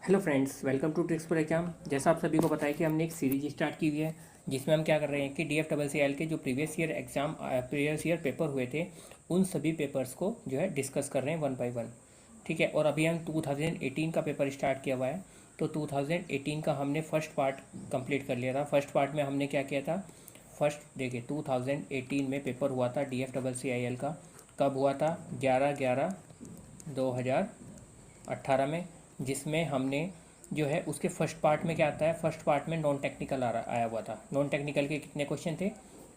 Hello friends, welcome to tricks for exam. जैसा आप सभी को पता है कि हमने एक सीरीज स्टार्ट की हुई है जिसमें हम क्या कर रहे हैं कि DFCCIL के जो प्रीवियस ईयर पेपर हुए थे उन सभी पेपर्स को जो है डिस्कस कर रहे हैं वन बाय वन। ठीक है, और अभी हम 2018 का पेपर स्टार्ट किया हुआ है। तो 2018 का हमने फर्स्ट पार्ट कंप्लीट कर लिया था। फर्स्ट पार्ट में हमने क्या किया था, फर्स्ट देखिए 2018 में पेपर हुआ था DFCCIL का। कब हुआ था? 11/11/2018 में, जिसमें हमने जो है उसके फर्स्ट पार्ट में क्या आता है, फर्स्ट पार्ट में नॉन टेक्निकल आया हुआ था। नॉन टेक्निकल के कितने क्वेश्चन थे?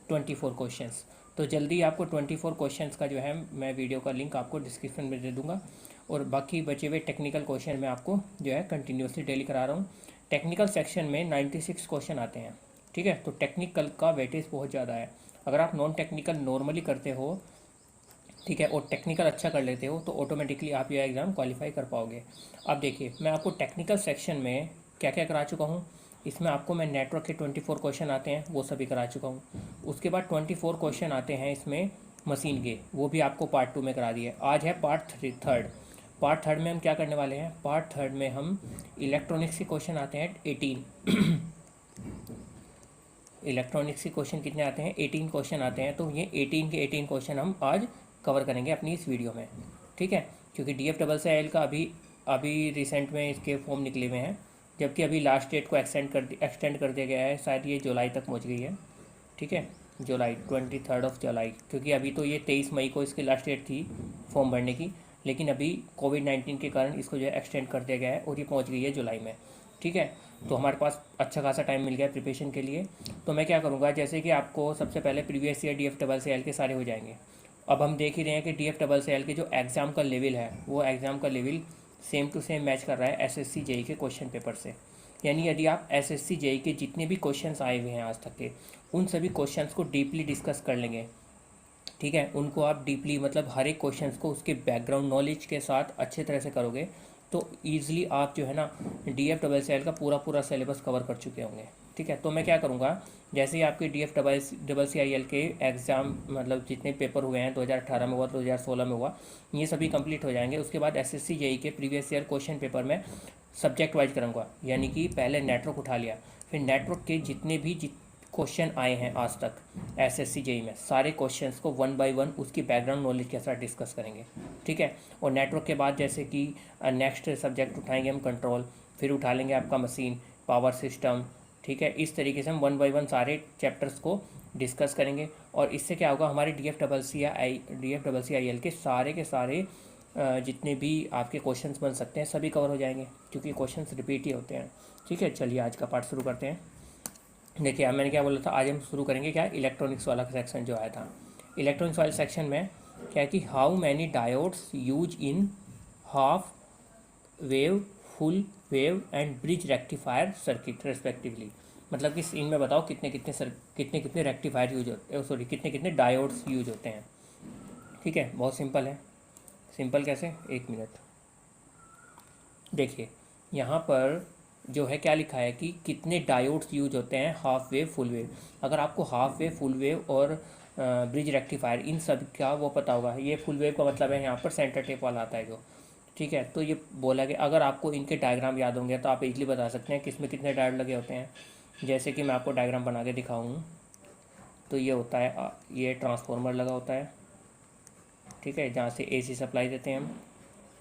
24 क्वेश्चंस। तो जल्दी आपको 24 क्वेश्चंस का जो है मैं वीडियो का लिंक आपको डिस्क्रिप्शन में दे दूंगा, और बाकी बचे हुए टेक्निकल क्वेश्चन मैं आपको जो है कंटिन्यूसली डेली करा रहा हूँ। टेक्निकल सेक्शन में 96 क्वेश्चन आते हैं। ठीक है, तो टेक्निकल का वेटेज बहुत ज़्यादा है। अगर आप नॉन टेक्निकल नॉर्मली करते हो, ठीक है, और टेक्निकल अच्छा कर लेते हो, तो ऑटोमेटिकली आप यह एग्ज़ाम क्वालिफाई कर पाओगे। अब देखिए, मैं आपको टेक्निकल सेक्शन में क्या क्या करा चुका हूँ। इसमें आपको मैं नेटवर्क के 24 क्वेश्चन आते हैं, वो सभी करा चुका हूँ। उसके बाद 24 क्वेश्चन आते हैं इसमें मशीन के, वो भी आपको पार्ट 2 में करा दिए। आज है थर्ड। पार्ट थर्ड में हम क्या करने वाले हैं? पार्ट थर्ड में हम इलेक्ट्रॉनिक्स के क्वेश्चन आते हैं 18। इलेक्ट्रॉनिक्स के क्वेश्चन कितने आते हैं? 18 क्वेश्चन आते हैं। तो ये 18 के 18 क्वेश्चन हम आज कवर करेंगे अपनी इस वीडियो में। ठीक है, क्योंकि DFCCIL का अभी अभी रिसेंट में इसके फॉर्म निकले हुए हैं, जबकि अभी लास्ट डेट को एक्सटेंड कर दिया गया है। शायद ये जुलाई तक पहुंच गई है। ठीक है, जुलाई 23 जुलाई, क्योंकि अभी तो ये 23 मई को इसकी लास्ट डेट थी फॉर्म भरने की, लेकिन अभी कोविड-19 के कारण इसको जो है एक्सटेंड कर दिया गया है और ये पहुंच गई है जुलाई में। ठीक है, तो हमारे पास अच्छा खासा टाइम मिल गया है प्रिपरेशन के लिए। तो मैं क्या करूँगा, जैसे कि आपको सबसे पहले प्रीवियस ईयर DFCCIL के सारे हो जाएंगे। अब हम देख ही रहे हैं कि DFCCIL के जो एग्ज़ाम का लेवल है, वो एग्ज़ाम का level same to same match कर रहा है SSC JEE के क्वेश्चन पेपर से। यानी यदि आप SSC JEE के जितने भी क्वेश्चंस आए हुए हैं आज तक के, उन सभी क्वेश्चंस को डीपली डिस्कस कर लेंगे। ठीक है, उनको आप डीपली मतलब हर एक क्वेश्चंस को उसके बैकग्राउंड नॉलेज के साथ अच्छे तरह से करोगे, तो ईज़िली आप जो है ना DFCCIL का पूरा पूरा सिलेबस कवर कर चुके होंगे। ठीक है, तो मैं क्या करूँगा, जैसे ही आपके DFCCIL के एग्ज़ाम मतलब जितने पेपर हुए हैं 2018 में हुआ, 2016 में हुआ, ये सभी कंप्लीट हो जाएंगे। उसके बाद SSC JEE के प्रीवियस ईयर क्वेश्चन पेपर में सब्जेक्ट वाइज करूँगा। यानी कि पहले नेटवर्क उठा लिया, फिर नेटवर्क के जितने भी क्वेश्चन आए हैं आज तक SSC JEE में, सारे क्वेश्चंस को वन बाय वन उसकी बैकग्राउंड नॉलेज के साथ डिस्कस करेंगे। ठीक है, और नेटवर्क के बाद जैसे कि नेक्स्ट सब्जेक्ट उठाएंगे हम कंट्रोल, फिर उठा लेंगे आपका मशीन, पावर सिस्टम। ठीक है, इस तरीके से हम वन बाय वन सारे चैप्टर्स को डिस्कस करेंगे। और इससे क्या होगा, हमारे DFCCIL के सारे जितने भी आपके क्वेश्चंस बन सकते हैं सभी कवर हो जाएंगे, क्योंकि क्वेश्चंस रिपीट ही होते हैं। ठीक है, चलिए आज का पार्ट शुरू करते हैं। देखिए, अब मैंने क्या बोला था, आज हम शुरू करेंगे क्या, इलेक्ट्रॉनिक्स वाला सेक्शन जो आया था। इलेक्ट्रॉनिक्स वाले सेक्शन में क्या है कि how many diodes use in half wave, full wave and bridge rectifier circuit respectively. मतलब कि इनमें बताओ कितने कितने रेक्टिफायर यूज होते, सॉरी कितने कितने डायोड्स यूज होते हैं। ठीक है, बहुत सिंपल है। सिंपल कैसे, एक मिनट। देखिए, यहाँ पर जो है क्या लिखा है कि कितने डायोड्स यूज होते हैं हाफ वेव फुल वेव। अगर आपको हाफ वेव फुल वेव और ब्रिज रेक्टिफायर इन सब का वो पता होगा, ये फुल वेव का मतलब है यहाँ पर सेंटर टेप वाला आता है जो। ठीक है, तो ये बोला कि अगर आपको इनके डायग्राम याद होंगे तो आप इजली बता सकते हैं किसमें कितने डायोड लगे होते हैं। जैसे कि मैं आपको डायग्राम बना के दिखाऊँ, तो ये होता है, ये ट्रांसफार्मर लगा होता है। ठीक है, जहाँ से AC सप्लाई देते हैं हम।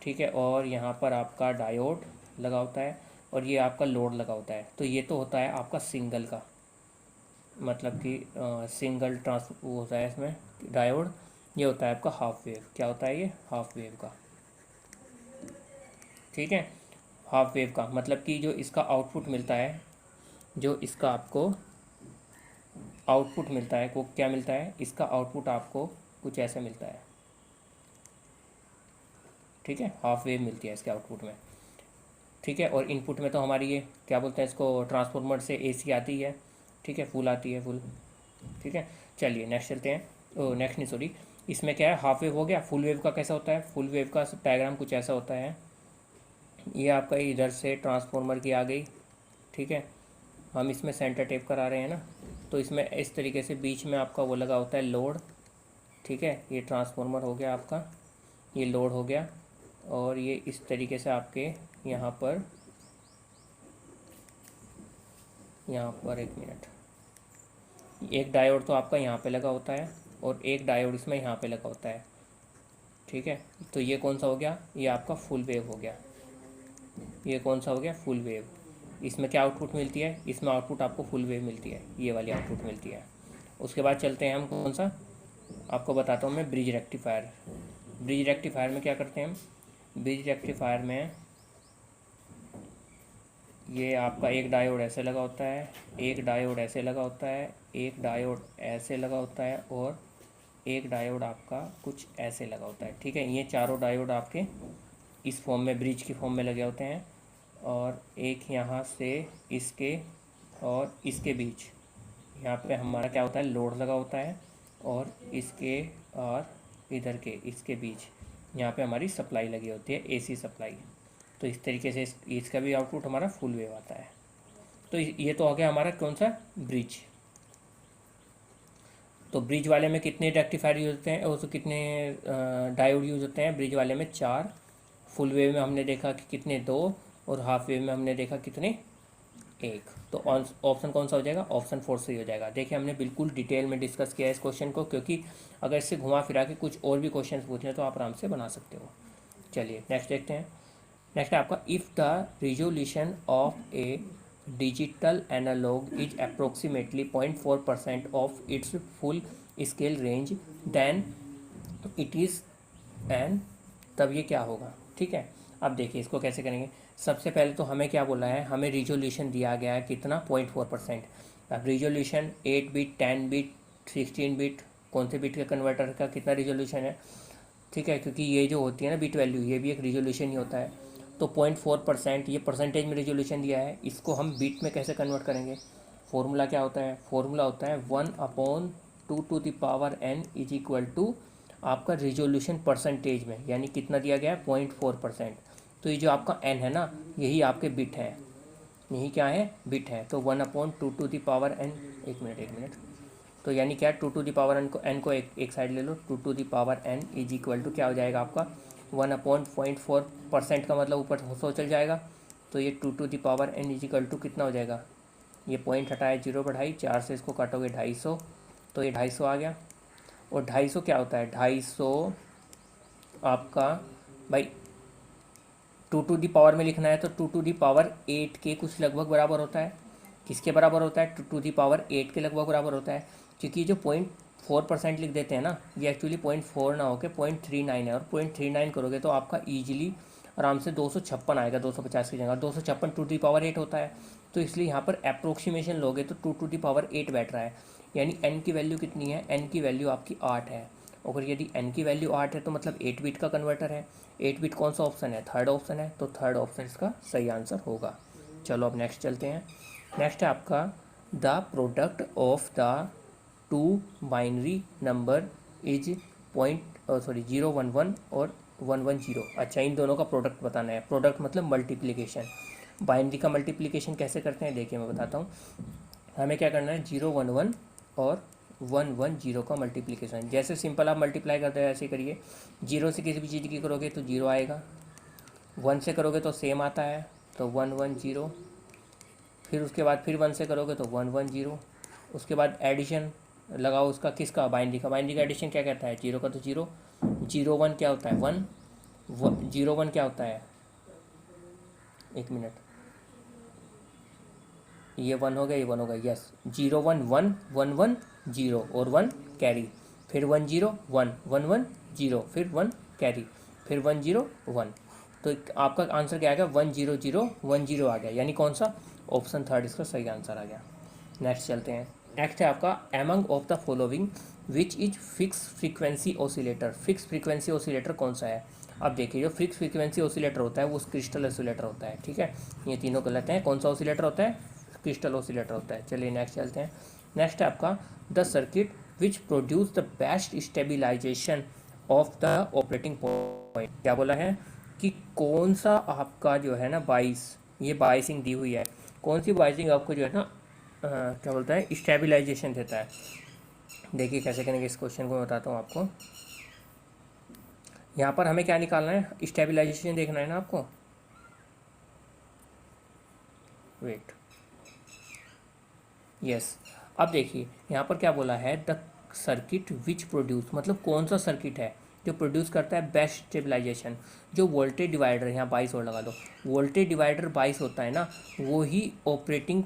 ठीक है, और यहाँ पर आपका डायोड लगा होता है, और ये आपका लोड लगा होता है। तो ये तो होता है आपका सिंगल का, मतलब कि सिंगल वो होता है इसमें डायोड। ये होता है आपका हाफ वेव। क्या होता है ये? हाफ वेव का। ठीक है, हाफ वेव का मतलब कि जो इसका आउटपुट मिलता है, जो इसका आपको आउटपुट मिलता है वो क्या मिलता है, इसका आउटपुट आपको कुछ ऐसे मिलता है। ठीक है, हाफ वेव मिलती है इसके आउटपुट में। ठीक है, और इनपुट में तो हमारी ये क्या बोलते हैं इसको, ट्रांसफार्मर से AC आती है। ठीक है, फुल आती है, फुल। ठीक है, चलिए नेक्स्ट चलते हैं। ओ नेक्स्ट नहीं, सॉरी, इसमें क्या है, हाफ वेव हो गया। फुल वेव का कैसा होता है? फुल वेव का डायग्राम कुछ ऐसा होता है। ये आपका इधर से ट्रांसफार्मर की आ गई। ठीक है, हम इसमें सेंटर टेप करा रहे हैं ना, तो इसमें इस तरीके से बीच में आपका वो लगा होता है लोड। ठीक है, ये ट्रांसफार्मर हो गया आपका, ये लोड हो गया, और ये इस तरीके से आपके यहाँ पर यहाँ पर एक मिनट, एक डायोड तो आपका यहाँ पे लगा होता है और एक डायोड इसमें यहाँ पे लगा होता है, ठीक है। तो ये कौन सा हो गया, ये आपका फुल वेव हो गया। ये कौन सा हो गया, फुल वेव। इसमें क्या आउटपुट मिलती है, इसमें आउटपुट आपको फुल वेव मिलती है, ये वाली आउटपुट मिलती है। उसके बाद चलते हैं हम कौन सा, आपको बताता हूँ मैं, ब्रिज रेक्टिफायर। ब्रिज रेक्टिफायर में क्या करते हैं हम, ब्रिज रेक्टिफायर में ये आपका एक डायोड ऐसे लगा होता है, एक डायोड ऐसे लगा होता है, एक डायोड ऐसे लगा होता है और एक डायोड आपका कुछ ऐसे लगा होता है, ठीक है। ये चारों डायोड आपके इस फॉर्म में, ब्रिज की फॉर्म में लगे होते हैं। और एक यहाँ से इसके और इसके बीच यहाँ पे हमारा क्या होता है, लोड लगा होता है। और इसके और इधर के इसके बीच यहाँ पे हमारी सप्लाई लगी होती है, एसी सप्लाई। तो इस तरीके से इसका भी आउटपुट हमारा फुल वेव आता है। तो ये तो हो गया हमारा कौन सा, ब्रिज। तो ब्रिज वाले में कितने रेक्टिफायर यूज होते हैं, और तो कितने डायोड यूज होते हैं, ब्रिज वाले में 4, फुल वेव में हमने देखा कि कितने 2, और हाफ वेव में हमने देखा कितने 1। तो ऑप्शन कौन सा हो जाएगा, ऑप्शन 4 सही हो जाएगा। देखिए हमने बिल्कुल डिटेल में डिस्कस किया है इस क्वेश्चन को, क्योंकि अगर इससे घुमा फिरा के कुछ और भी क्वेश्चन पूछें तो आप आराम से बना सकते हो। चलिए नेक्स्ट देखते हैं। नेक्स्ट है आपका, if the resolution of a digital analog is approximately 0.4% of its full scale range then it is an, तब ये क्या होगा, ठीक है। अब देखिए इसको कैसे करेंगे। सबसे पहले तो हमें क्या बोला है, हमें रिजोल्यूशन दिया गया है कितना, 0.4%। अब रिजोल्यूशन 8 बिट, 10 बिट, 16 बिट, कौन से बिट के कन्वर्टर का कितना रिजोल्यूशन है, ठीक है। क्योंकि ये जो होती है ना बिट वैल्यू, ये भी एक रिजोल्यूशन ही होता है। तो 0.4% ये परसेंटेज में रिजोल्यूशन दिया है, इसको हम बिट में कैसे कन्वर्ट करेंगे। फॉर्मूला क्या होता है, फॉर्मूला होता है 1/2n इज इक्वल टू आपका रिजोल्यूशन परसेंटेज में, यानी कितना दिया गया है, 0.4%। तो ये जो आपका n है ना, यही आपके बिट है, यही क्या है, बिट है। तो 1/2n, एक मिनट, तो यानी क्या, 2n को n को एक साइड ले लो, 2n इज इक्वल टू क्या हो जाएगा आपका 1/0.4% का मतलब ऊपर 100 चल जाएगा। तो ये 2n इज इक्वल टू कितना हो जाएगा, ये पॉइंट हटाया 0 बढ़ाई 4 से इसको काटोगे 250, तो ये 250 आ गया। और 250 क्या होता है, 250 आपका भाई 2 में लिखना है तो 2 के कुछ लगभग बराबर होता है। किसके बराबर होता है, 2 के लगभग बराबर होता है। क्योंकि जो 0.4% लिख देते हैं ना, ये एक्चुअली 0.4 ना होकर 0.39 है, और 0.39 करोगे तो आपका ईजिली आराम से 256 आएगा, 250 की जगह 256 2 होता है। तो इसलिए यहाँ पर अप्रोक्सीमेशन लोगे तो 2 बैठ रहा है, यानी n की वैल्यू कितनी है, n की वैल्यू आपकी 8 है। अगर यदि n की वैल्यू 8 है तो मतलब 8 बिट का कन्वर्टर है। 8 बिट कौन सा ऑप्शन है, थर्ड ऑप्शन है, तो थर्ड ऑप्शन इसका सही आंसर होगा। चलो अब नेक्स्ट चलते हैं। नेक्स्ट है आपका, the product of the 2 binary number is 011 और 110। अच्छा, इन दोनों का प्रोडक्ट बताना है। प्रोडक्ट मतलब मल्टीप्लिकेशन। बाइनरी का मल्टीप्लिकेशन कैसे करते हैं, देखिए मैं बताता हूँ। हमें क्या करना है, 011 और 110 का मल्टीप्लिकेशन। जैसे सिंपल आप मल्टीप्लाई करते हैं ऐसे करिए। 0 से किसी भी चीज़ की करोगे तो 0 आएगा, 1 से करोगे तो सेम आता है तो 110, फिर उसके बाद फिर 1 से करोगे तो 110। उसके बाद एडिशन लगाओ उसका, किसका, बाइनरी का। बाइनरी का एडिशन क्या कहता है, 0 का तो 0, 01 क्या होता है 1, 01 क्या होता है, एक मिनट, ये 1 हो गया, ये 1 हो गया, यस। 01 1 1 1 0 और 1 कैरी, फिर 10 1 1 1 0, फिर 1 कैरी, फिर 10 1। तो आपका आंसर क्या आ गया, 10010 आ गया, यानी कौन सा, ऑप्शन थर्ड इसका सही आंसर आ गया। नेक्स्ट चलते हैं। नेक्स्ट है आपका, among of the following which is fix frequency oscillator. Fix frequency oscillator कौन सा है। अब देखिए, जो फिक्स फ्रीक्वेंसी ऑसिलेटर होता है वो क्रिस्टल ऑसिलेटर होता है, ठीक है। ये तीनों गलत हैं। कौन सा ऑसिलेटर होता है, क्रिस्टल ऑसिलेटर होता है। चलिए नेक्स्ट चलते हैं। नेक्स्ट है आपका, the circuit which produce the best stabilisation of the operating point. क्या बोला है कि कौन सा आपका जो है ना ये बाइसिंग दी हुई है, कौन सी बाइसिंग आपको जो है ना क्या बोलता है, स्टेबिलाईजेशन देता है। देखिए कैसे करेंगे इस क्वेश्चन को, मैं बताता हूँ आपको। यहाँ पर हमें क्या निकालना है, स्टेबिलाईजेशन देखना है ना आपको। Wait, yes. अब देखिए यहाँ पर क्या बोला है, द सर्किट विच प्रोड्यूस, मतलब कौन सा सर्किट है जो प्रोड्यूस करता है बेस्ट स्टेबलाइजेशन। जो वोल्टेज डिवाइडर, यहाँ 22 और लगा दो, वोल्टेज डिवाइडर 22 होता है ना, वो ही operating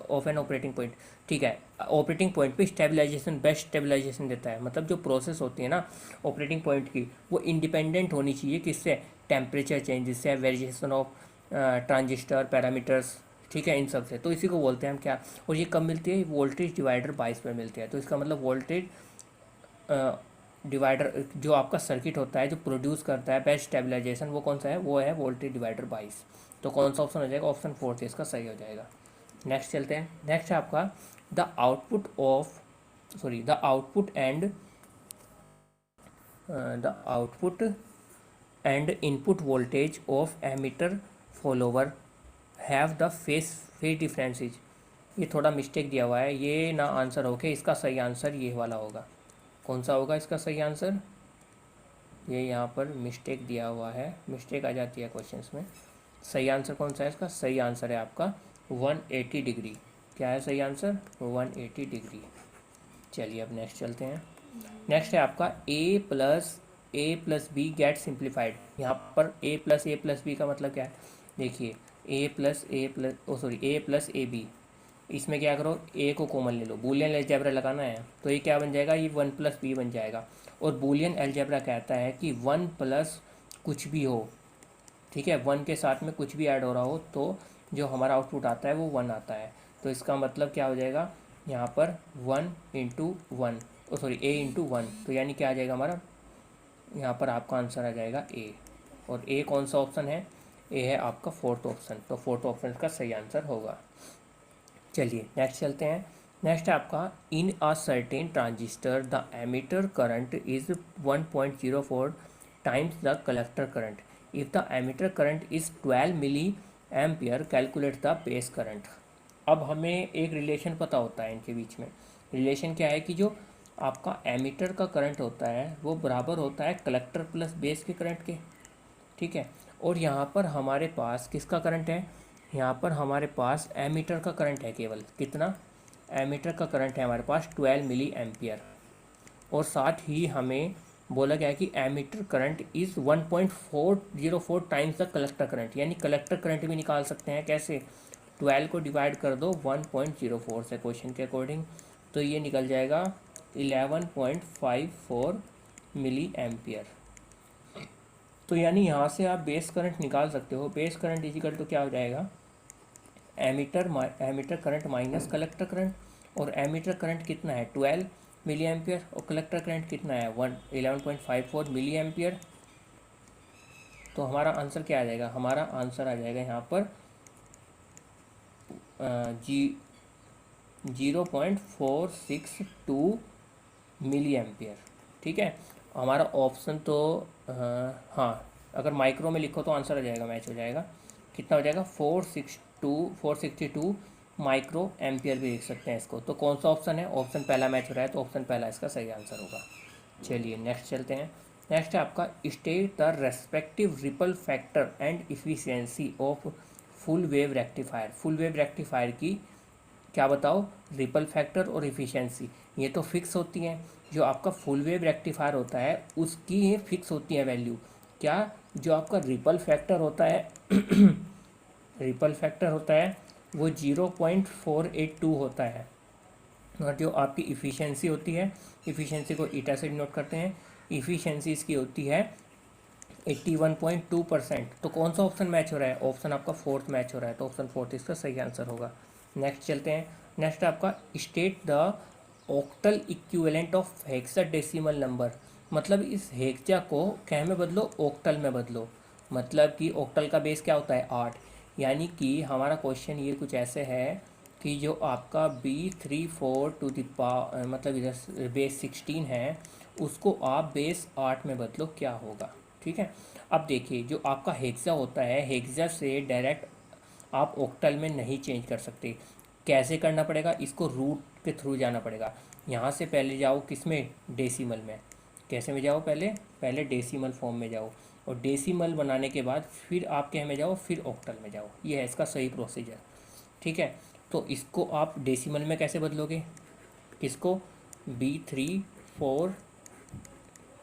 of an operating point, ठीक है, ऑपरेटिंग पॉइंट पे स्टेबलाइजेशन, बेस्ट स्टेबलाइजेशन देता है। मतलब जो प्रोसेस होती है ना ऑपरेटिंग पॉइंट की, वो इंडिपेंडेंट होनी चाहिए किससे, टेम्परेचर चेंजेस से, वेरिएशन ऑफ ट्रांजिस्टर पैरामीटर्स, ठीक है, इन सब से। तो इसी को बोलते हैं हम क्या, और ये कब मिलती है, वोल्टेज डिवाइडर 22 पर मिलती है। तो इसका मतलब वोल्टेज डिवाइडर जो आपका सर्किट होता है जो प्रोड्यूस करता है बेस्ट स्टेबलाइजेशन, वो कौन सा है, वो है वोल्टेज डिवाइडर 22। तो कौन सा ऑप्शन हो जाएगा, ऑप्शन 4 इसका सही हो जाएगा। नेक्स्ट चलते हैं। नेक्स्ट है आपका the output of, sorry, the output and input voltage of emitter follower have the phase differences. ये थोड़ा मिस्टेक दिया हुआ है, ये ना आंसर हो के इसका सही आंसर ये वाला होगा। कौन सा होगा इसका सही आंसर, ये यहाँ पर मिस्टेक दिया हुआ है, मिस्टेक आ जाती है क्वेश्चंस में। सही आंसर कौन सा है इसका, सही आंसर है आपका 180 डिग्री। क्या है सही आंसर, 180 डिग्री। चलिए अब नेक्स्ट चलते हैं। नेक्स्ट है आपका ए प्लस बी गेट सिंप्लीफाइड। यहाँ पर ए प्लस बी का मतलब क्या है, देखिए ए प्लस ए बी, इसमें क्या करो, ए को कॉमन ले लो, बूलियन अलजेब्रा लगाना है, तो ये क्या बन जाएगा, ये 1 + बी बन जाएगा। और बूलियन अलजेब्रा कहता है कि 1 प्लस कुछ भी हो, ठीक है, 1 के साथ में कुछ भी ऐड हो रहा हो तो जो हमारा आउटपुट आता है वो 1 आता है। तो इसका मतलब क्या हो जाएगा, यहाँ पर 1 × 1, ए × 1, तो यानी क्या आ जाएगा हमारा, यहाँ पर आपका आंसर आ जाएगा ए। और ए कौन सा ऑप्शन है, ए है आपका 4th ऑप्शन। तो 4th ऑप्शन का सही आंसर होगा। चलिए नेक्स्ट चलते हैं। नेक्स्ट है आपका in a certain transistor the emitter current is 1.04 times the collector current. If the emitter current is 12 milli ampere calculate the base current. अब हमें एक रिलेशन पता होता है इनके बीच में। रिलेशन क्या है कि जो आपका एमीटर का करंट होता है वो बराबर होता है कलेक्टर प्लस बेस के करंट के, ठीक है। और यहाँ पर हमारे पास किसका करंट है, यहाँ पर हमारे पास एमीटर का करंट है, केवल कितना, एमीटर का करंट है हमारे पास 12 मिली एम्पियर। और साथ ही हमें बोला गया है कि emitter current is 1.404 times the collector current, यानी कलेक्टर करंट भी निकाल सकते हैं कैसे, 12 को डिवाइड कर दो 1.04 से क्वेश्चन के अकॉर्डिंग, तो ये निकल जाएगा 11.54 मिली एम्पियर। तो यानी यहाँ से आप बेस करंट निकाल सकते हो। बेस करंट इजिकल तो क्या हो जाएगा, emitter current minus collector current. और एमीटर करंट कितना है 12 मिली एम्पियर, और कलेक्टर करंट कितना है 11.54 मिली एम्पियर। तो हमारा आंसर क्या आ जाएगा, हमारा आंसर आ जाएगा यहाँ पर 0.462 मिली एम्पियर, ठीक है। हमारा ऑप्शन तो हाँ, अगर माइक्रो में लिखो तो आंसर आ जाएगा, मैच हो जाएगा। कितना हो जाएगा 462 माइक्रो एम्पियर भी लिख सकते हैं इसको। तो कौन सा ऑप्शन है, ऑप्शन पहला मैच हो रहा है, तो ऑप्शन पहला इसका सही आंसर होगा। चलिए नेक्स्ट चलते हैं। नेक्स्ट है आपका state the respective ripple factor and efficiency of full wave rectifier. Full wave rectifier की क्या बताओ, रिपल फैक्टर और इफिशियंसी, ये तो फिक्स होती हैं। जो आपका फुल वेव रेक्टिफायर होता है उसकी ये फिक्स होती है वैल्यू। क्या, जो आपका रिपल फैक्टर होता है रिपल फैक्टर होता है वो 0.482 होता है। और जो आपकी इफ़िशियंसी होती है, इफ़िशियंसी को ईटा से डिनोट करते हैं, इफ़िशियंसी इसकी होती है 81.2%। तो कौन सा ऑप्शन मैच हो रहा है, ऑप्शन आपका 4th मैच हो रहा है, तो ऑप्शन 4th इसका सही आंसर होगा। नेक्स्ट चलते हैं। नेक्स्ट आपका state the octal equivalent of hexadecimal number. मतलब इस हेक्सा को क्या में बदलो, ऑक्टल में बदलो। मतलब कि ऑक्टल का बेस क्या होता है 8, यानी कि हमारा क्वेश्चन ये कुछ ऐसे है कि जो आपका B34 टू द पावर, मतलब इधर बेस 16 है, उसको आप बेस 8 में बदलो, क्या होगा, ठीक है। अब देखिए जो आपका हेक्सा होता है, हेक्सा से डायरेक्ट आप ऑक्टल में नहीं चेंज कर सकते। कैसे करना पड़ेगा, इसको रूट के थ्रू जाना पड़ेगा। यहाँ से पहले जाओ किस में, डेसिमल में। कैसे में जाओ, पहले डेसिमल फॉर्म में जाओ, और डेसिमल बनाने के बाद फिर आप क्या में जाओ, फिर ऑक्टल में जाओ। ये है इसका सही प्रोसीजर, ठीक है। तो इसको आप डेसिमल में कैसे बदलोगे? किसको? B34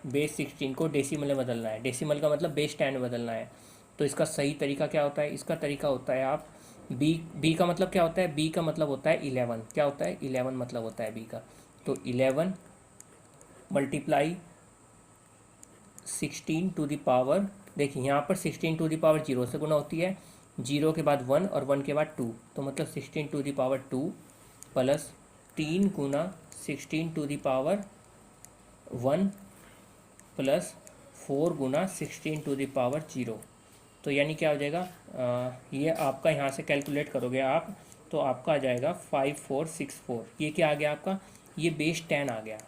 बेस 16 को डेसिमल में बदलना है। डेसिमल का मतलब बेस 10 में बदलना है। तो इसका सही तरीका क्या होता है? इसका तरीका होता है आप बी का मतलब क्या होता है? बी का मतलब होता है 11। क्या होता है? 11 मतलब होता है बी का। तो 11 मल्टीप्लाई 16 टू द पावर, देखिए यहाँ पर 16 टू द पावर 0 से गुना होती है, 0 के बाद 1 और 1 के बाद 2, तो मतलब 16 टू द पावर 2 प्लस 3 गुना 16 टू द पावर 1 प्लस 4 गुना 16 टू द पावर 0। तो यानी क्या हो जाएगा? ये आपका यहाँ से कैलकुलेट करोगे आप तो आपका आ जाएगा 5464। ये क्या आ गया आपका? ये बेस 10 आ गया।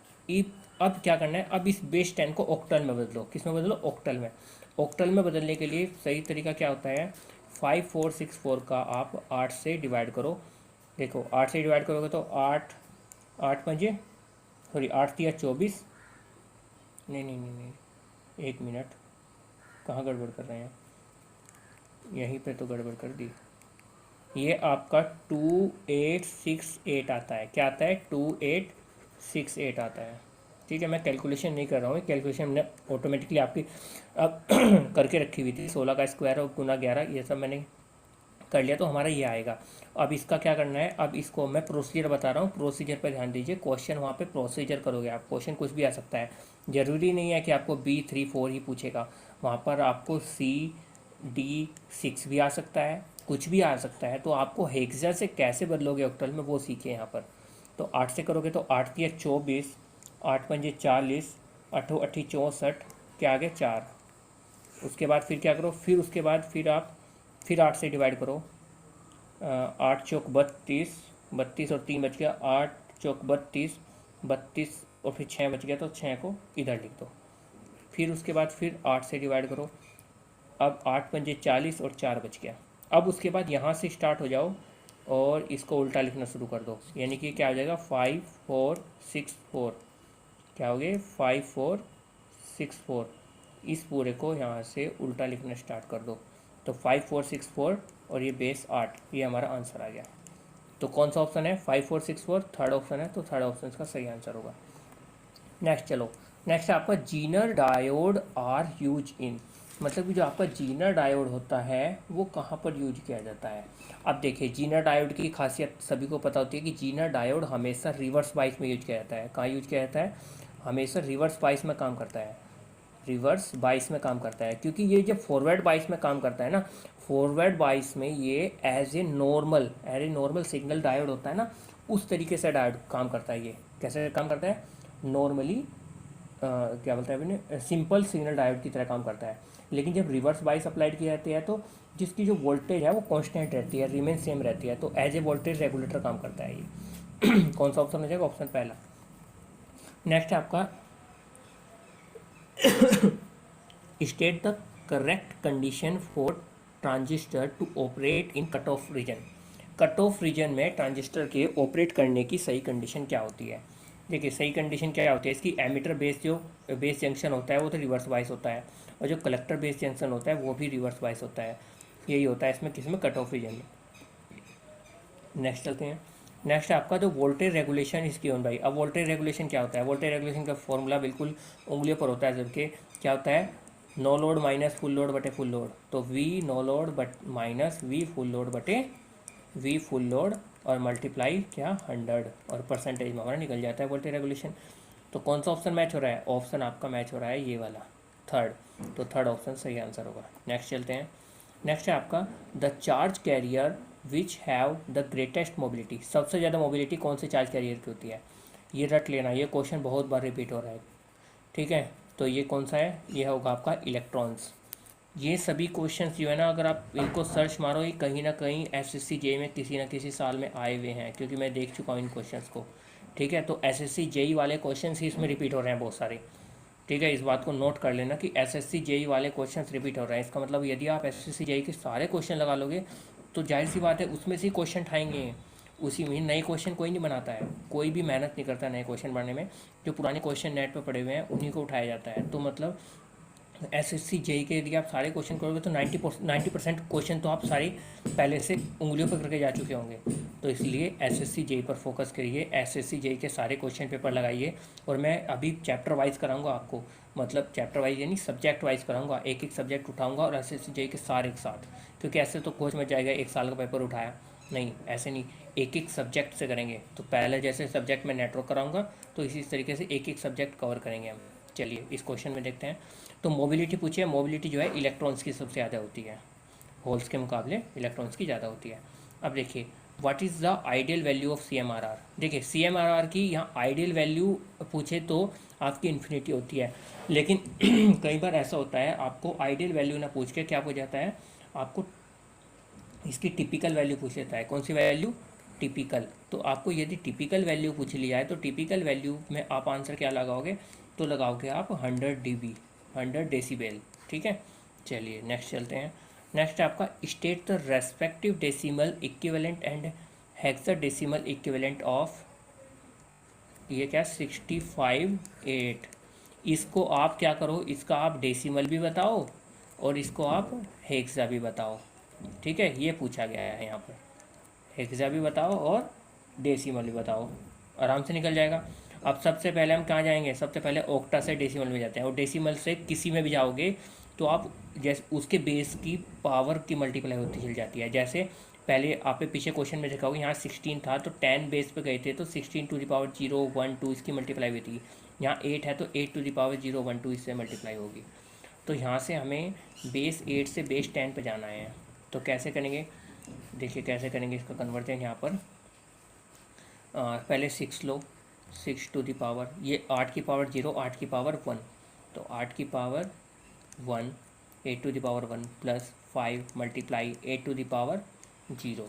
अब क्या करना है? अब इस बेस 10 को ऑक्टल में बदलो। किस में बदलो? ऑक्टल में। ऑक्टल में बदलने के लिए सही तरीका क्या होता है? 5464 का आप 8 से डिवाइड करो। देखो 8 से डिवाइड करोगे तो 8 पंजे, सॉरी 8 तिया 24, नहीं नहीं नहीं नहीं, 1 मिनट, कहाँ गड़बड़ कर रहे हैं? यहीं पे तो गड़बड़ कर दी। ये आपका 2868 आता है। क्या आता है? 2868 आता है। ठीक है, मैं कैलकुलेशन नहीं कर रहा हूँ, कैलकुलेशन मैंने ऑटोमेटिकली आपकी अब करके रखी हुई थी। 16 का स्क्वायर और गुना 11 ये सब मैंने कर लिया, तो हमारा ये आएगा। अब इसका क्या करना है? अब इसको मैं प्रोसीजर बता रहा हूँ, प्रोसीजर पर ध्यान दीजिए। क्वेश्चन वहाँ पे प्रोसीजर करोगे आप, क्वेश्चन कुछ भी आ सकता है। ज़रूरी नहीं है कि आपको B3-4 ही पूछेगा, वहाँ पर आपको C-D-6 भी आ सकता है, कुछ भी आ सकता है। तो आपको हेक्सा से कैसे बदलोगे ऑक्टल में, वो सीखिए यहाँ पर। तो 8 से करोगे तो 8 तिया 24, 8 पंजे 40, 8 अट्ठी 64, क्या आ गया? 4। उसके बाद फिर क्या करो? फिर उसके बाद फिर आप फिर 8 से डिवाइड करो। 8 चौक 32, 32 और 3 बच गया, 8 चौक 32, 32 और फिर 6 बच गया, तो 6 को इधर लिख दो। फिर उसके बाद फिर 8 से डिवाइड करो। अब 8 पंजे 40 और 4 बच गया। अब उसके बाद यहाँ से स्टार्ट हो जाओ और इसको उल्टा लिखना शुरू कर दो। यानी कि क्या हो जाएगा? 5464। क्या हो गए? 5464। इस पूरे को यहाँ से उल्टा लिखना स्टार्ट कर दो। तो 5464 और ये बेस 8, ये हमारा आंसर आ गया। तो कौन सा ऑप्शन है? 5464 थर्ड ऑप्शन है, तो थर्ड ऑप्शन इसका सही आंसर होगा। नेक्स्ट चलो, नेक्स्ट है आपका zener diode are use in, मतलब कि जो आपका जीनर डायोड होता है वो कहाँ पर यूज किया जाता है। अब देखिए, जीनर डायोड की खासियत सभी को पता होती है कि जीनर डायोड हमेशा रिवर्स बाइस में यूज किया जाता है। कहाँ यूज किया जाता है? हमेशा रिवर्स बाइस में काम करता है, रिवर्स बाइस में काम करता है। क्योंकि ये जब फॉरवर्ड बाइस में काम करता है ना, फॉरवर्ड बाइस में ये as a normal signal diode होता है ना, उस तरीके से डायोड काम करता है। ये कैसे काम करता है? नॉर्मली क्या बोलते हैं अपने, सिंपल सिग्नल डायोड की तरह काम करता है। लेकिन जब रिवर्स बाइस अप्लाइड की जाती है तो जिसकी जो वोल्टेज है वो कांस्टेंट रहती है, रिमेन सेम रहती है, तो एज ए वोल्टेज रेगुलेटर काम करता है ये। कौन सा ऑप्शन हो जाएगा? ऑप्शन पहला। नेक्स्ट है आपका state the correct condition for transistor to operate in cut off region. Cut off region में ट्रांजिस्टर के ऑपरेट करने की सही कंडीशन क्या होती है? देखिए, सही कंडीशन क्या होती है इसकी? एमिटर बेस जो बेस जंक्शन होता है वो तो रिवर्स बाइस होता है, और जो कलेक्टर बेस जंक्शन होता है वो भी रिवर्स बाइस होता है। यही होता है इसमें, किसमें? कट ऑफ रीजन में। नेक्स्ट चलते हैं। नेक्स्ट है आपका जो वोल्टेज रेगुलेशन इसकी ऑन भाई। अब वोल्टेज रेगुलेशन क्या होता है? वोल्टेज रेगुलेशन का फॉर्मूला बिल्कुल उंगलियों पर होता है जबकि। क्या होता है? No load minus full load बटे फुल लोड। तो V no load but minus V full load बटे वी फुल लोड और मल्टीप्लाई क्या 100, और परसेंटेज में हमारा निकल जाता है वोल्टेज रेगुलेशन। तो कौन सा ऑप्शन मैच हो रहा है? ऑप्शन आपका मैच हो रहा है ये वाला, थर्ड। तो थर्ड ऑप्शन सही आंसर होगा। नेक्स्ट चलते हैं। नेक्स्ट है आपका the charge carrier which have the greatest mobility. सबसे ज़्यादा मोबिलिटी कौन से चार्ज कैरियर की होती है? ये रट लेना, ये क्वेश्चन बहुत बार रिपीट हो रहा है। ठीक है, तो ये कौन सा है? ये होगा आपका इलेक्ट्रॉन्स। ये सभी क्वेश्चंस जो है ना, अगर आप इनको सर्च मारो, ये कहीं ना कहीं एसएससी जेई में किसी ना किसी साल में आए हुए हैं, क्योंकि मैं देख चुका हूँ इन क्वेश्चंस को। ठीक है, तो एसएससी जेई वाले क्वेश्चंस ही इसमें रिपीट हो रहे हैं बहुत सारे। ठीक है, इस बात को नोट कर लेना कि एसएससी जेई वाले क्वेश्चंस रिपीट हो रहे हैं। इसका मतलब यदि आप एसएससी जेई के सारे क्वेश्चन लगा लोगे तो जाहिर सी बात है उसमें से ही क्वेश्चन उठाएंगे। उसी में नए क्वेश्चन कोई नहीं बनाता है, कोई भी मेहनत नहीं करता नए क्वेश्चन बनाने में। जो पुराने क्वेश्चन नेट पर पड़े हुए हैं उन्हीं को उठाया जाता है। तो मतलब एसएससी जेई के यदि आप सारे क्वेश्चन करोगे तो 90% क्वेश्चन तो आप सारे पहले से उंगलियों पर करके जा चुके होंगे। तो इसलिए एसएससी जेई पर फोकस करिए, एसएससी जेई के सारे क्वेश्चन पेपर लगाइए। और मैं अभी चैप्टर वाइज कराऊंगा आपको, मतलब चैप्टर वाइज यानी सब्जेक्ट वाइज कराऊंगा, एक एक सब्जेक्ट उठाऊंगा और एसएससी जेई के सारे एक साथ। क्योंकि ऐसे तो कोच में जाएगा एक साल का पेपर उठाया, नहीं ऐसे नहीं, एक एक सब्जेक्ट से करेंगे। तो पहले जैसे सब्जेक्ट में नेटवर्क कराऊंगा तो इसी तरीके से एक एक सब्जेक्ट कवर करेंगे हम। चलिए इस क्वेश्चन में देखते हैं। तो मोबिलिटी पूछिए, मोबिलिटी जो है इलेक्ट्रॉन्स की सबसे ज़्यादा होती है, होल्स के मुकाबले इलेक्ट्रॉन्स की ज़्यादा होती है। अब देखिए what is the ideal value of CMRR। देखिए CMRR की यहाँ आइडियल वैल्यू पूछे तो आपकी इन्फिनिटी होती है, लेकिन कई बार ऐसा होता है आपको आइडियल वैल्यू ना पूछ के क्या पूछ जाता है, आपको इसकी टिपिकल वैल्यू पूछ लेता है। कौन सी वैल्यू? टिपिकल। तो आपको यदि टिपिकल वैल्यू पूछ ली जाए तो टिपिकल वैल्यू में आप आंसर क्या लगाओगे? तो लगाओगे आप 100 dB, 100 डेसीबल। ठीक है, चलिए नेक्स्ट चलते हैं। नेक्स्ट आपका state the respective decimal equivalent and hexadecimal equivalent of, ये क्या 65 8। इसको आप क्या करो, इसका आप डेसिमल भी बताओ और इसको आप हेक्सा भी बताओ। ठीक है, ये पूछा गया है यहाँ पर, हेक्सा भी बताओ और डेसिमल भी बताओ, आराम से निकल जाएगा। अब सबसे पहले हम कहाँ जाएंगे? सबसे पहले ओक्टा से डेसिमल में जाते हैं, और डेसिमल से किसी में भी जाओगे तो आप जैसे उसके बेस की पावर की मल्टीप्लाई होती चली जाती है। जैसे पहले आपने पीछे क्वेश्चन में देखा होगा, यहाँ 16 था तो 10 बेस पे गए थे तो 16 टू द पावर 0 1 2 इसकी मल्टीप्लाई हुई थी। यहाँ 8 है तो 8 टू द पावर 0 1 2 इससे मल्टीप्लाई होगी। तो यहाँ से हमें बेस 8 से बेस 10 पे जाना है। तो कैसे करेंगे? देखिए कैसे करेंगे इसका कन्वर्जन। यहाँ पर पहले 6 लो, 6 टू द पावर, ये 8 की पावर 0, 8 की पावर 1, तो 8 की power 1, 8 to the power 1 plus 5 multiply 8 to the power 0।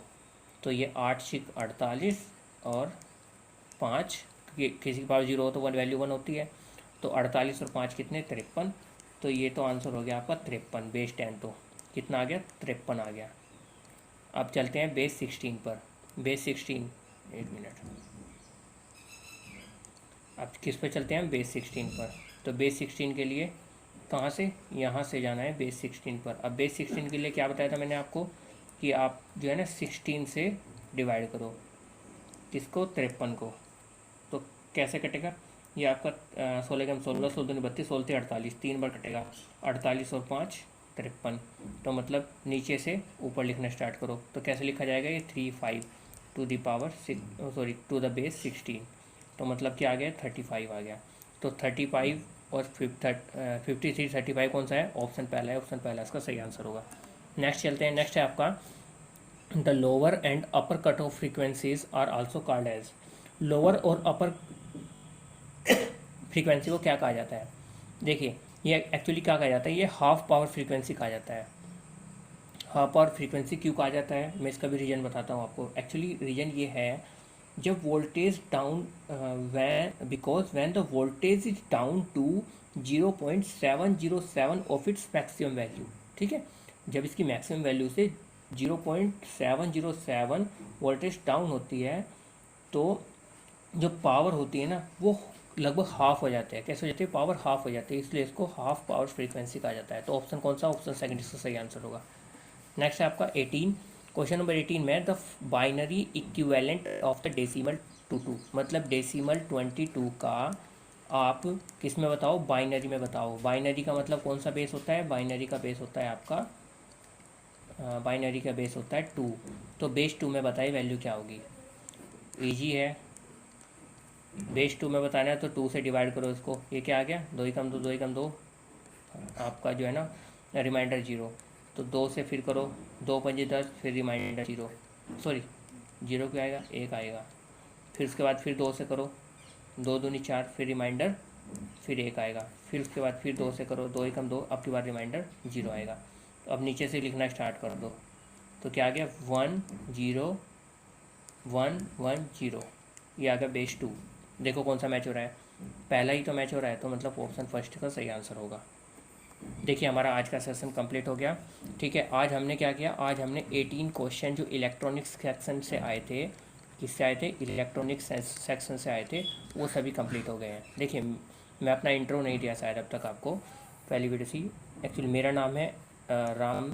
तो ये 8 6 48 और 5, किसी की पावर 0 हो तो वन वैल्यू 1 होती है, तो 48 और 5 कितने? 53। तो ये तो आंसर हो गया आपका 53। बेस 10 तो कितना आ गया? 53 आ गया। अब चलते हैं बेस 16 पर। बेस 16, एक मिनट, अब किस पे चलते हैं? बेस 16 पर। तो बेस 16 के लिए कहाँ से? यहाँ से जाना है बेस 16 पर। अब बेस 16 के लिए क्या बताया था मैंने आपको कि आप जो है ना 16 से डिवाइड करो, किसको? 53 को। तो कैसे कटेगा ये आपका? 16 कम 16, 16 32, 16 से 48, 3 बार कटेगा, 48 और 5 53। तो मतलब नीचे से ऊपर लिखना स्टार्ट करो। तो कैसे लिखा जाएगा ये? 35 to the power 6, sorry to the base 16। तो मतलब क्या आ गया? 35 आ गया। तो 35 और 53 35 कौन सा है? ऑप्शन पहला है, ऑप्शन पहला इसका सही आंसर होगा। नेक्स्ट चलते हैं। नेक्स्ट है आपका the lower and upper cut off frequencies are also called as. Lower और अपर फ्रीक्वेंसी को क्या कहा जाता है? देखिए ये एक्चुअली क्या कहा जाता है, ये हाफ पावर फ्रीक्वेंसी कहा जाता है। हाफ पावर फ्रीक्वेंसी क्यों कहा जाता है, मैं इसका भी रीज़न बताता हूँ आपको। एक्चुअली रीज़न ये है, जब voltage down when because when the voltage is down to 0.707 of its maximum value. ठीक है, जब इसकी मैक्सिमम वैल्यू से 0.707 वोल्टेज डाउन होती है तो जो पावर होती है ना वो लगभग हाफ हो जाते हैं। कैसे हो जाती है? पावर हाफ हो जाती है, इसलिए इसको हाफ पावर फ्रीक्वेंसी कहा जाता है। तो ऑप्शन कौन सा? ऑप्शन सेकंड इसका सही आंसर होगा। नेक्स्ट है आपका 18, क्वेश्चन नंबर 18 में the binary equivalent of the decimal 22, मतलब डेसिमल 22 का आप किस में बताओ? बाइनरी में बताओ। बाइनरी का मतलब कौन सा बेस होता है? बाइनरी का बेस होता है आपका बाइनरी का बेस होता है 2। तो बेस 2 में बताइए वैल्यू क्या होगी? ईजी है, बेस 2 में बताना है तो 2 से डिवाइड करो इसको। ये क्या आ गया? 2 ही कम 2, 2 ही कम 2, आपका जो है ना रिमाइंडर 0। तो 2 से फिर करो, 2 पंजे 10, फिर रिमाइंडर 0, सॉरी 0 क्या आएगा? 1 आएगा। फिर उसके बाद फिर 2 से करो, 2 दूनी 4, फिर रिमाइंडर फिर 1 आएगा। फिर उसके बाद फिर 2 से करो, 2 ही कम 2, अब की बार रिमाइंडर 0 आएगा। तो अब नीचे से लिखना स्टार्ट कर दो। तो क्या आ गया? 1 0 1 1 0, ये आ गया बेस 2। देखो कौन सा मैच हो रहा है? पहला ही तो मैच हो रहा है, तो मतलब ऑप्शन फर्स्ट का सही आंसर होगा। देखिए हमारा आज का सेशन कंप्लीट हो गया। ठीक है, आज हमने क्या किया? आज हमने 18 क्वेश्चन जो इलेक्ट्रॉनिक्स सेक्शन से आए थे, किससे आए थे? इलेक्ट्रॉनिक्स सेक्शन से आए थे, वो सभी कंप्लीट हो गए हैं। देखिए मैं अपना इंट्रो नहीं दिया शायद अब तक आपको, पहली वीडियो थी। एक्चुअली मेरा नाम है राम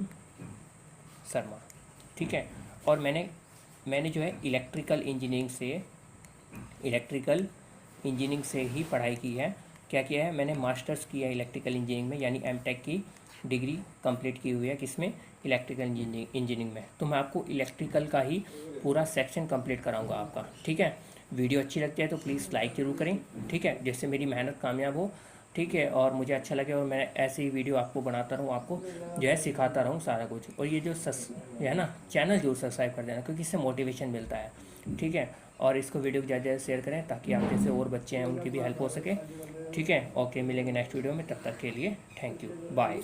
शर्मा, ठीक है। और मैंने जो है इलेक्ट्रिकल इंजीनियरिंग से ही पढ़ाई की है। क्या किया है, मैंने मास्टर्स किया है इलेक्ट्रिकल इंजीनियरिंग में, यानी एमटेक की डिग्री कंप्लीट की हुई है किसमें, इलेक्ट्रिकल इंजीनियरिंग में। तो मैं आपको इलेक्ट्रिकल का ही पूरा सेक्शन कंप्लीट कराऊंगा आपका, ठीक है। वीडियो अच्छी लगती है तो प्लीज़ लाइक ज़रूर करें, ठीक है, जिससे मेरी मेहनत कामयाब हो, ठीक है, और मुझे अच्छा लगे और मैं ऐसे ही वीडियो आपको बनाता रहूँ, आपको जो है सिखाता रहूँ सारा कुछ। और ये जो है ना, चैनल जरूर सब्सक्राइब कर देना, क्योंकि इससे मोटिवेशन मिलता है, ठीक है। और इसको वीडियो को ज़्यादा ज़्यादा शेयर करें ताकि आप जैसे और बच्चे हैं उनकी भी हेल्प हो सके, ठीक है। ओके, मिलेंगे नेक्स्ट वीडियो में, तब तक के लिए थैंक यू, बाय।